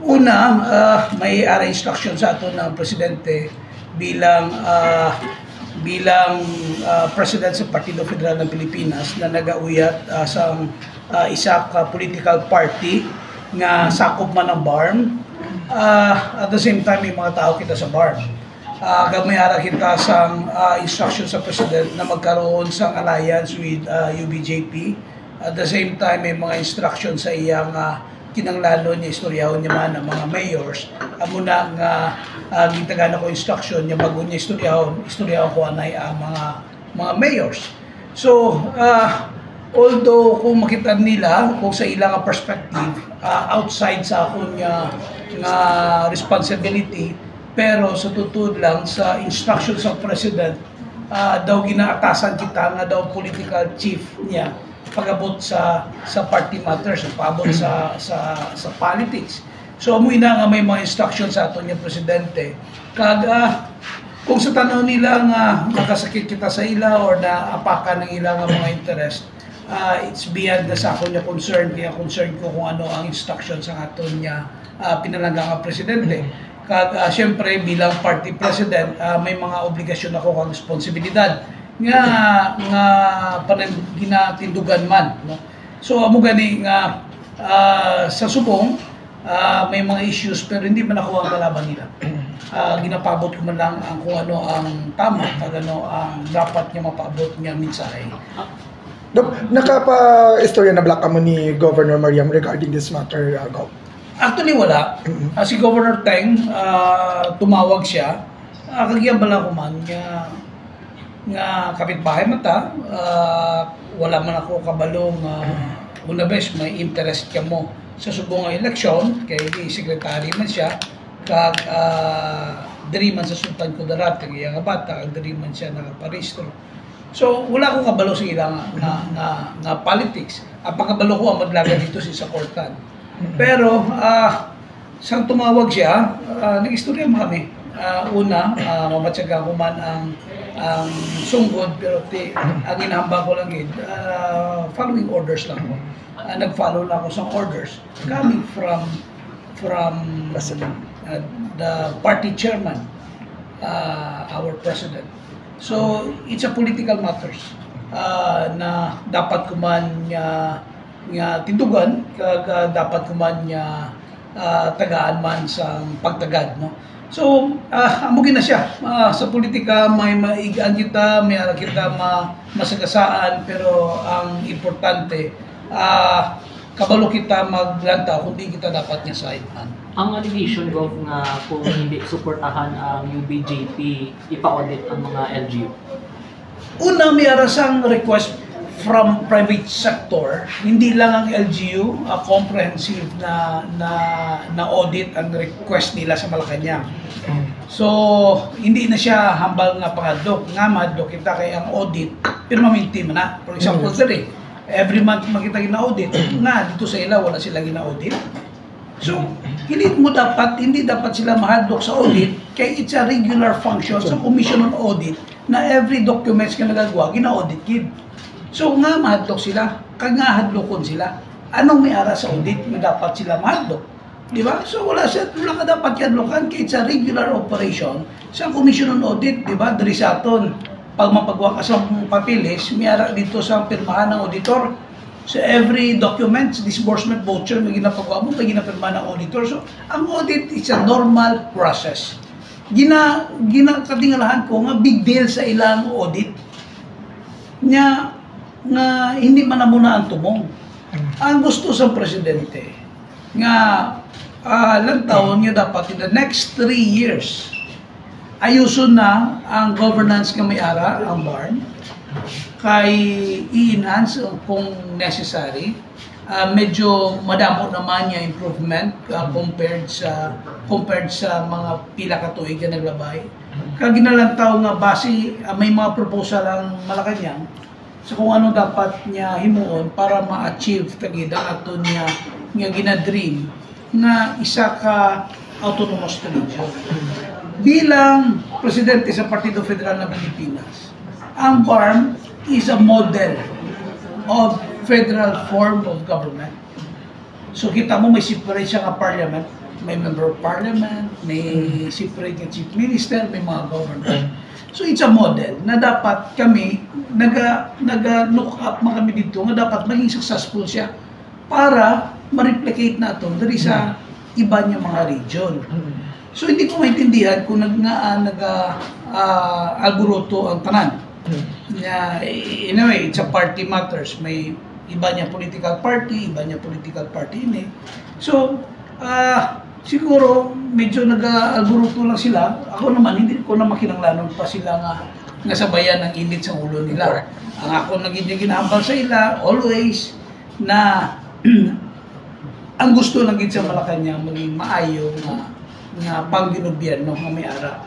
Una, may instruction sa ato ng presidente bilang president sa Partido Federal ng Pilipinas na nagauyat sa isa ka political party nga sakop man ng BARM. At the same time, may mga tao kita sa BARM. Gamay ara kita sa instruction sa president na magkaroon sa alliance with UBJP. At the same time, may mga instruction sa iyang kinanglalo niya, istoryahon niya man ang mga mayors. Muna nga gintagan ako instruction niya bago niya istoryahon ko anay ang mga mayors. So, although kung makita nila, kung sa ilang perspective, outside sa akong nga responsibility, pero sa tutud lang sa instruction sa president, daw ginaatasan kita nga daw political chief niya pag-abot sa party matters, pag-abot sa politics. So amoy na nga may mga instruction sa aton niya presidente. Kung sa tanaw nila nga makasakit kita sa ila or na apakan ng ila nga mga interest, it's beyond na sa akong niya concern. Kaya concern ko kung ano ang instruction sa aton niya pinalanggang nga presidente. Siyempre bilang party president, may mga obligasyon ako kang responsibilidad nga ginatindugan man, no? So amo gani nga sa subong may mga issues pero hindi man ako ang kalaban nila. Ginapabot ko man lang ang kung ano ang tama, pag ano ang dapat niya mapaabot niya mensahe. Nakapa-istorya na black mo ni Governor Mariam regarding this matter, Gov? Actually wala. Si Governor Teng tumawag siya. Kagyan bala ko man nga kapitbahay mata, wala man ako kabalong una bes may interest ka mo sa subong nga eleksyon kay di secretary man siya kag diri man sa Sultan Kudarat kag iya nga bata kag diri man siya nakaparehistro. So wala ko kabalo sa ilang nga politics. Ang pagkabalo ko ang madlaga dito sa Kortan. Pero sang tumawag siya, nag-istorya mo kami. Una, mamatsaga ko man ang sunggod, pero ang inahamba ko lang following orders lang ko. Nag-follow lang ako sa orders coming from the party chairman, our president. So, it's a political matters na dapat ko man nga tindugan, dapat ko man tagaan man sa pagtagad, no? So, amugin na siya. Sa politika, may maigaan kita, may ara kita masagasaan, pero ang importante, kabalo kita maglantaw, kundi kita dapat niya sa ipan. Ang allegation, Gov, nga kung hindi suportahan ang UBJP, ipa-audit ang mga LGU? Una, may arasang request from private sector, hindi lang ang LGU, comprehensive na audit ang request nila sa Malacanang. So, hindi na siya hambal nga pangadlok. Nga madlok kita kay ang audit, permanente man na. For example, every month makita gina-audit, nga dito sa ila wala sila gina-audit. So, hindi dapat sila mahadlok sa audit kay it's a regular function sa Commission on Audit na every documents ka nagagawa, gina-audit kid. So nga mahadlok sila, kag nga hadlokon sila. Anong may ara sa audit na dapat sila mahadlok? Di ba? So wala ka dapat hadlokan kay it's a regular operation sa Commission on Audit, di ba? Diri sa aton, pag mapagawa ka sa papilis, may ara dito sa pirmahan ng auditor. So every document, disbursement voucher na ginapagawa mo, may ginapirmahan ng auditor. So ang audit is a normal process. Katingalahan ko nga big deal sa ilang audit nga hindi man na muna ang tumong. Ang gusto sa presidente nga lantaw niya dapat in the next 3 years ayuson na ang governance nga may ara ang BARM kay i-enhance kung necessary. Medyo madamo naman niya improvement compared sa mga pila ka tuig na naglabay. Kag ginalantaw nga base may mga proposal ang Malacanang sa kung ano dapat niya himuon para ma-achieve tagida ato niya nga ginadream nga isa ka autonomous region. Bilang presidente sa Partido Federal ng Pilipinas, ang BARM is a model of federal form of government. So kita mo may separate siya nga parliament, may member of parliament, may separate nga chief minister, may mga governor. So it's a model na dapat kami naga-look up man kami dito nga dapat maging successful siya para ma-replicate nato diri sa iba niya mga region. So hindi ko maintindihan kung alburoto ang tanan. In a way, it's a party matters. May iba niya political party, iba niya political party ini. So, siguro medyo nag-alburoto lang sila. Ako naman, hindi ko na makinanglanon pa sila nga sabayan ng init sa ulo nila. Ang ako naging ginahambal sa ila, always, na ang gusto lang sa Malacanang maging maayo nga pang-ginobyerno nga may ara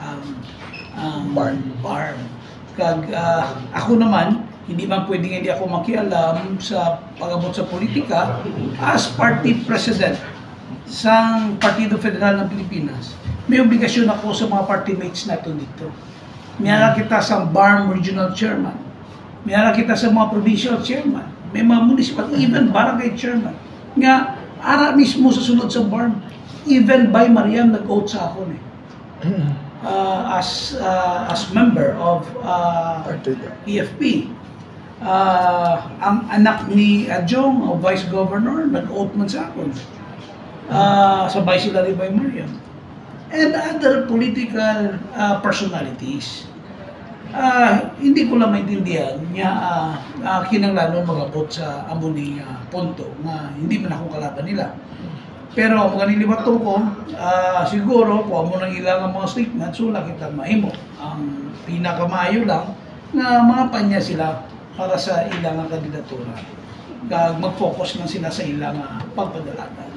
ang farm. Kag ako naman, hindi man pwedeng hindi ako makialam sa pag-abot sa politika as party president sang Partido Federal ng Pilipinas. May obligasyon ako sa mga party mates natin dito. Miyara kita sa BARM Regional Chairman. Miyara kita sa mga provincial chairman. May mga municipal, even barangay chairman. Nga, ara mismo sa sunod sa BARM. Even by Mariam, nag-oath sa ako as member of EFP. Ang anak ni Adjong, Vice Governor, nag-oath man sa akin. Sabay sila rin by Mariam. And other political personalities. Hindi ko lang maintindihan niya kinanglanon mag-abot sa amuning punto na hindi man ako kalaban nila. Pero mga nilibatong ko, siguro kung amo nang ilang mga statements, wala kitang mahimo. Ang pinakamaayo lang na mga panya sila para sa ilang kandidatura. Mag-focus lang sila sa ilang pagpadalatan.